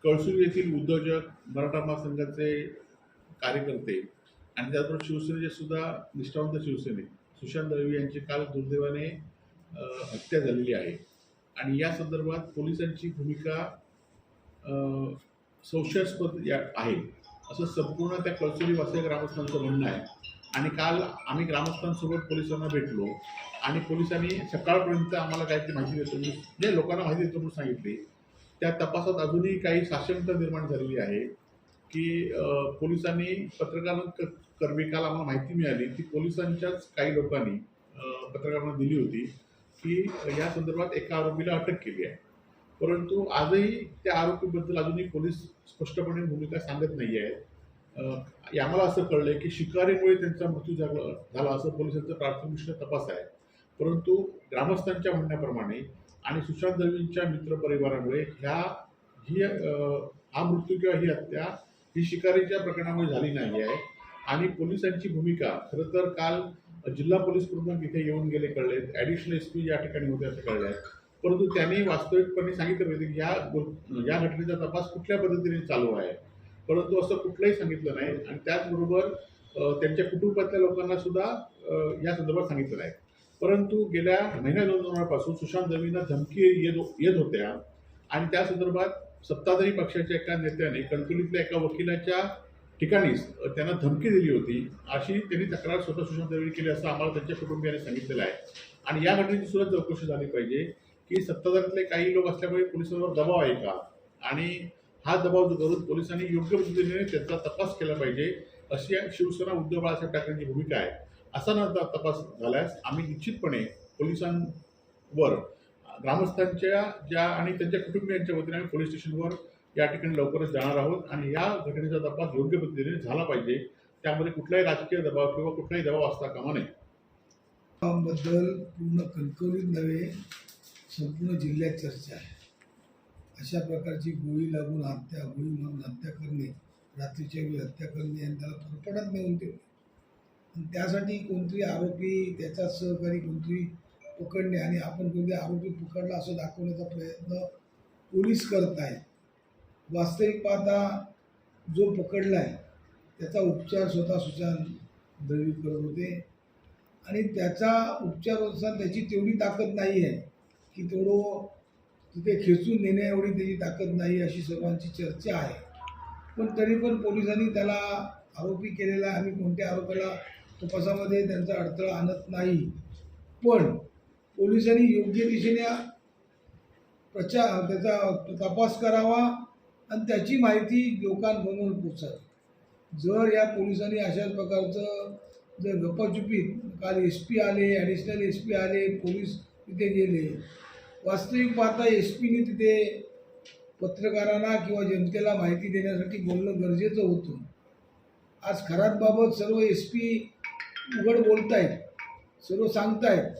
कळसूर येथील उद्योजक, मराठा महासंघाचे कार्यकर्ते आणि त्याचबरोबर शिवसेनेचे सुद्धा निष्ठावंत शिवसैनिक सुशांत दळवी यांची काल दुर्दैवाने हत्या झालेली आहे. आणि या संदर्भात पोलिसांची भूमिका संशयास्पद आहे असं संपूर्ण त्या कळसुरी वासिया ग्रामस्थांचं म्हणणं आहे. आणि काल आम्ही ग्रामस्थांसोबत पोलिसांना भेटलो आणि पोलिसांनी सकाळपर्यंत आम्हाला काहीतरी माहिती देतो जे लोकांना माहिती देतो म्हणून सांगितली. त्या तपासात अजूनही काही साशंकता निर्माण झालेली आहे की पोलिसांनी कर्मी काल आम्हाला माहिती मिळाली की पोलिसांच्याच काही लोकांनी पत्रकारांना दिली होती की या संदर्भात एका आरोपीला अटक केली आहे. परंतु आजही त्या आरोपीबद्दल अजूनही पोलीस स्पष्टपणे भूमिका सांगत नाही आहेत. आम्हाला असं कळलंय की शिकारीमुळे त्यांचा मृत्यू झाला असं पोलिसांचा प्राथमिक तपास आहे. परंतु ग्रामस्थांच्या म्हणण्याप्रमाणे आणि सुशांत दळवींच्या मित्रपरिवारामुळे हा मृत्यू किंवा ही हत्या ही शिकारीच्या प्रकरणामुळे झाली नाही आहे. आणि पोलिसांची भूमिका खरं तर काल जिल्हा पोलीस प्रमुख इथे येऊन गेले कळले, ॲडिशनल एसपी या ठिकाणी होते असं कळलं आहे. परंतु त्यांनी वास्तविकपणे सांगितलं पाहिजे की या घटनेचा तपास कुठल्या पद्धतीने चालू आहे. परंतु असं कुठलंही सांगितलं नाही. आणि त्याचबरोबर त्यांच्या कुटुंबातल्या लोकांना सुद्धा या संदर्भात सांगितलं नाही. परंतु गेल्या महिन्या 2 महिन्यापासून सुशांत दळवींना धमकी येत होत्या आणि त्या संदर्भात सत्ताधारी पक्षाच्या एका नेत्याने कणकवलीतल्या एका वकिलाच्या ठिकाणीच त्यांना धमकी दिली होती अशी त्यांनी तक्रार स्वतः सुशांत दळवी केली असं आम्हाला त्यांच्या कुटुंबियांनी सांगितलेलं आहे. आणि या घटनेची सुद्धा चौकशी झाली पाहिजे की सत्ताधारीतले काही लोक असल्यामुळे पोलिसांवर दबाव आहे का आणि हा दबाव करून पोलिसांनी योग्य पद्धतीने त्याचा तपास केला पाहिजे अशी शिवसेना उद्धव बाळासाहेब ठाकरेंची भूमिका आहे. असा न तपास झाल्यास आम्ही निश्चितपणे पोलिसांवर ग्रामस्थांच्या ज्या आणि त्यांच्या कुटुंबियांच्या वतीने आम्ही पोलीस स्टेशनवर या ठिकाणी लवकरच जाणार आहोत. आणि या घटनेचा तपास योग्य पद्धतीने झाला पाहिजे. त्यामध्ये कुठलाही राजकीय दबाव किंवा कुठलाही दबाव असता कामा नये. बद्दल पूर्ण कणकवलीत नव्हे संपूर्ण जिल्ह्यात चर्चा आहे. अशा प्रकारची गोळी लागून गोळी मारून हत्या करणे, रात्रीच्या वेळी हत्या करणे आणि त्याला फरफटत नेऊन ठेवणे आणि त्यासाठी कोणतरी आरोपी त्याचा सहकारी कोणतरी पकडणे आणि आपण कोणते आरोपी पकडला असं दाखवण्याचा प्रयत्न पोलीस करत आहेत. वास्तविक पाहता जो पकडला आहे त्याचा उपचार स्वतः सुशांत दळवी करत होते आणि त्याचा उपचार होताना त्याची तेवढी ताकद नाही आहे की तेवढं तिथे खेचून नेण्या एवढी त्याची ताकद नाही अशी सर्वांची चर्चा आहे. पण तरी पण पोलिसांनी त्याला आरोपी केलेला आम्ही कोणत्या आरोपाला तपासामध्ये त्यांचा अडथळा आणत नाही. पण पोलिसांनी योग्य दिशेने त्याचा तपास करावा आणि त्याची माहिती लोकांपर्यंत पोचावी. जर या पोलिसांनी अशाच प्रकारचं जर गप्पाचुपीत काल SP आले, ॲडिशनल SP आले, पोलीस तिथे गेले. वास्तविक पाहता SP तिथे पत्रकारांना किंवा जनतेला माहिती देण्यासाठी बोलणं गरजेचं होतं. आज खरातबाबत सर्व SP उघड बोलत आहेत, सर्व सांगतायत.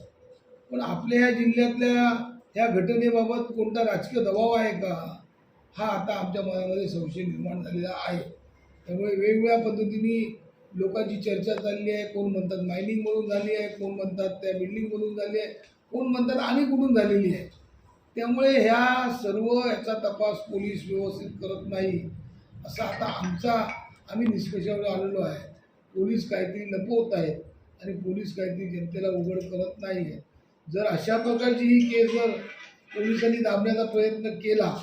पण आपल्या ह्या जिल्ह्यातल्या ह्या घटनेबाबत कोणता राजकीय दबाव आहे का हा आता आमच्या मनामध्ये संशय निर्माण झालेला आहे. त्यामुळे वेगवेगळ्या पद्धतीने लोकांची चर्चा चालली आहे. कोण म्हणतात मायनिंग म्हणून झाली आहे, कोण म्हणतात त्या बिल्डिंग म्हणून झाली आहे, कोण म्हणतात आणि कुठून झालेली आहे. त्यामुळे ह्या सर्व याचा तपास पोलीस व्यवस्थित करत नाही असं आता आम्ही निष्कर्षावर आलेलो आहे. पोलीस काहीतरी लपवत आहेत आणि पोलीस काहीतरी जनतेला उघड करत नाही आहे. जर अशा प्रकारची ही केस जर पोलिसांनी दाबण्याचा प्रयत्न केला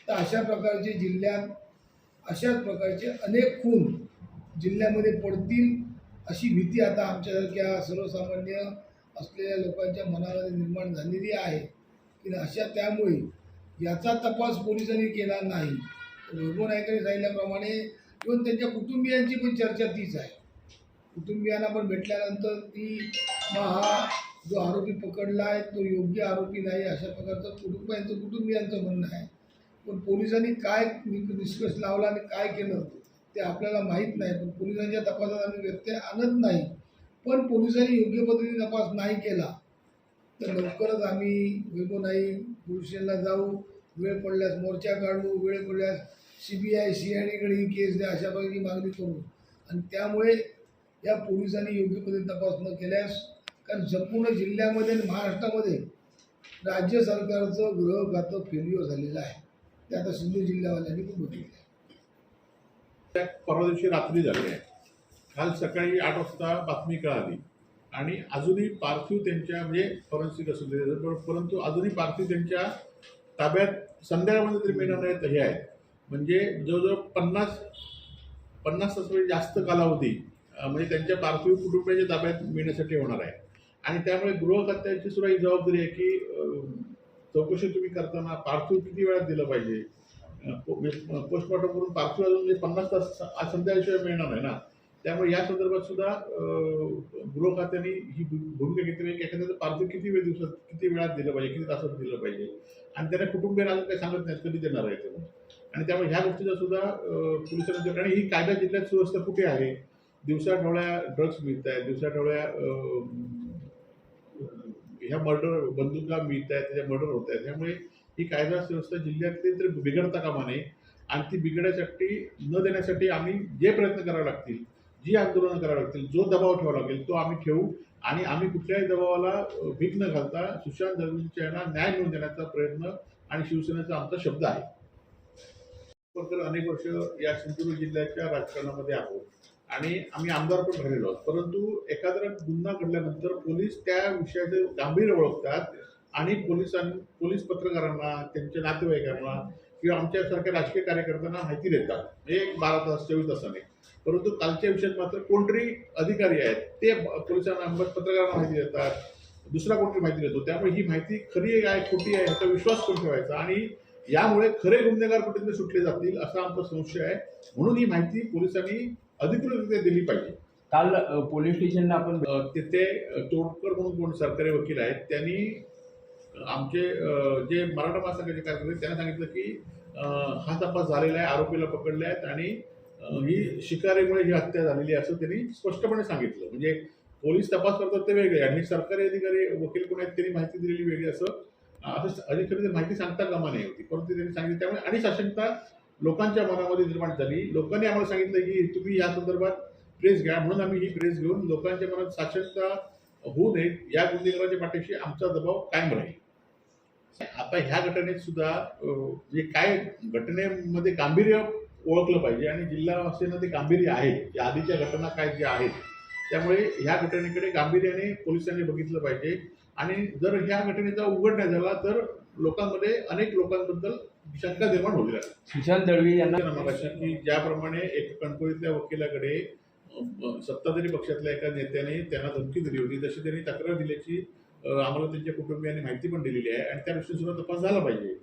तर अशा प्रकारचे जिल्ह्यात अशाच प्रकारचे अनेक खून जिल्ह्यामध्ये पडतील अशी भीती आता आमच्यासारख्या सर्वसामान्य असलेल्या लोकांच्या मनामध्ये निर्माण झालेली आहे की त्यामुळे याचा तपास पोलिसांनी केला नाही. वैभव नाईकांनी सांगितल्याप्रमाणे इव्हन त्यांच्या कुटुंबियांची पण चर्चा तीच आहे. कुटुंबियांना पण भेटल्यानंतर हा जो आरोपी पकडला आहे तो योग्य आरोपी नाही अशा प्रकारचं कुटुंबियांचं म्हणणं आहे. पण पोलिसांनी काय निष्कर्ष लावला आणि काय केलं ते आपल्याला माहीत नाही. पण पोलिसांच्या तपासात आम्ही व्यत्यय आणत नाही. पण पोलिसांनी योग्य पद्धतीने तपास नाही केला तर लवकरच आम्ही वैभव नाईक पोलीस स्टेशनला जाऊ, वेळ पडल्यास मोर्चा काढू, वेळ पडल्यास CBI CIDकडे ही केस द्या अशा प्रकारची मागणी करू. आणि त्यामुळे या पोलिसांनी योग्य पद्धतीने तपास न केल्यास कारण संपूर्ण जिल्ह्यामध्ये आणि महाराष्ट्रामध्ये राज्य सरकारचं गृह खातं फेल्युअर झालेलं आहे. ते आता सिंधू जिल्ह्यावाल्यांनी पण बघितले. परवा दिवशी रात्री झाली आहे. काल सकाळी 8 वाजता बातमी कळाली आणि अजूनही पार्थिव त्यांच्या म्हणजे फॉरेन्सिक असू दे, परंतु अजूनही पार्थिव त्यांच्या ताब्यात संध्याकाळमध्ये तरी मिळणार नाहीत हे आहेत. म्हणजे जवळजवळ 50 तासापेक्षा जास्त कालावधी म्हणजे त्यांच्या पार्थिव कुटुंबियाच्या ताब्यात मिळण्यासाठी होणार आहे. आणि त्यामुळे गृह खात्याची सुद्धा ही जबाबदारी आहे की चौकशी तुम्ही करताना पार्थिव किती वेळात दिलं पाहिजे. पोस्टमॉर्टम करून पार्थिव अजून म्हणजे 50 तास आज संध्याकाळशिवाय मिळणार नाही ना. त्यामुळे या संदर्भात सुद्धा गृह खात्याने ही भूमिका घेतली पाहिजे की एखाद्याचं पार्थिव किती दिवसात किती वेळात दिलं पाहिजे, किती तासात दिलं पाहिजे. आणि त्यांना कुटुंबियांना अजून काही सांगत नाहीत कधी देणार आहे ते. आणि त्यामुळे ह्या गोष्टीचा सुद्धा पोलिसांना आणि ही कायदा जिल्ह्यात सुव्यवस्था कुठे आहे. दिवसाढवळ्या ड्रग्ज मिळत आहेत, दिवसाढवळ्या ह्या मर्डर बंदुका मिळत आहेत, त्याच्या मर्डर होत आहेत. त्यामुळे ही कायदा सुव्यवस्था जिल्ह्यातली तर बिघडता कामा नये. आणि ती बिघडण्यासाठी न देण्यासाठी आम्ही जे प्रयत्न करावे लागतील, जी आंदोलनं करावी लागतील, जो दबाव ठेवावा लागेल तो आम्ही ठेवू. आणि आम्ही कुठल्याही दबावाला भीक न घालता सुशांत दळवींच्या यांना न्याय मिळवून देण्याचा प्रयत्न आणि शिवसेनेचा आमचा शब्द आहे. तर अनेक वर्ष या सिंधुदुर्ग जिल्ह्याच्या राजकारणामध्ये आहोत आणि आम्ही आमदार पण राहिलेलो आहोत. परंतु एखादा गुन्हा घडल्यानंतर पोलीस त्या विषयाचे गांभीर्य ओळखतात आणि पोलीस पत्रकारांना, त्यांच्या नातेवाईकांना किंवा आमच्यासारख्या राजकीय कार्यकर्त्यांना माहिती देतात. एक 12 तास 24 तासाने. परंतु कालच्या विषयात मात्र कोणतरी अधिकारी आहेत ते पोलिसांना पत्रकारांना माहिती देतात, दुसरा कोणतरी माहिती देतो. त्यामुळे ही माहिती खरी आहे खोटी आहे ह्याचा विश्वास कोण ठेवायचा आणि यामुळे खरे गुन्हेगार कुठेतरी सुटले जातील असा आमचा संशय आहे. म्हणून ही माहिती पोलिसांनी अधिकृतरित्या दिली पाहिजे. काल पोलीस स्टेशनला आपण तिथे तोडकर म्हणून कोण सरकारी वकील आहेत त्यांनी आमचे जे मराठा महासंघाचे कार्यकर्ते त्यांना सांगितलं की हा तपास झालेला आहे, आरोपीला पकडले आहेत आणि ही शिकारीमुळे ही हत्या झालेली आहे असं त्यांनी स्पष्टपणे सांगितलं. म्हणजे पोलीस तपास करतात ते वेगळे आणि सरकारी अधिकारी वकील कोण आहेत त्यांनी माहिती दिलेली वेगळी असं अधिकारी माहिती सांगता कामा नाही होती. परंतु त्यांनी सांगितलं त्यामुळे आणि साशंकता लोकांच्या मनामध्ये निर्माण झाली. लोकांनी आम्हाला सांगितलं की तुम्ही या संदर्भात प्रेस घ्या. म्हणून आम्ही ही प्रेस घेऊन लोकांच्या मनात साशंकता होऊ नये या गुन्हेगाराच्या पाठीशी आमचा दबाव कायम राहील. आता ह्या घटनेत सुद्धा म्हणजे काय घटनेमध्ये गांभीर्य ओळखलं पाहिजे आणि जिल्हावासियांना ते गांभीर्य आहे. या आधीच्या घटना काय ज्या आहेत त्यामुळे ह्या घटनेकडे गांभीर्याने पोलिसांनी बघितलं पाहिजे. आणि जर ह्या घटनेचा उघड नाही झाला तर लोकांमध्ये अनेक लोकांबद्दल शंका निर्माण होईल. सुशांत दळवी यांना की ज्याप्रमाणे एक कणकोलीतल्या वकिलाकडे सत्ताधारी पक्षातल्या एका नेत्याने त्यांना धमकी दिली होती तशी त्यांनी तक्रार दिल्याची आम्हाला त्यांच्या कुटुंबियांनी माहिती पण दिलेली आहे आणि त्या दृष्टीने सुद्धा तपास झाला पाहिजे.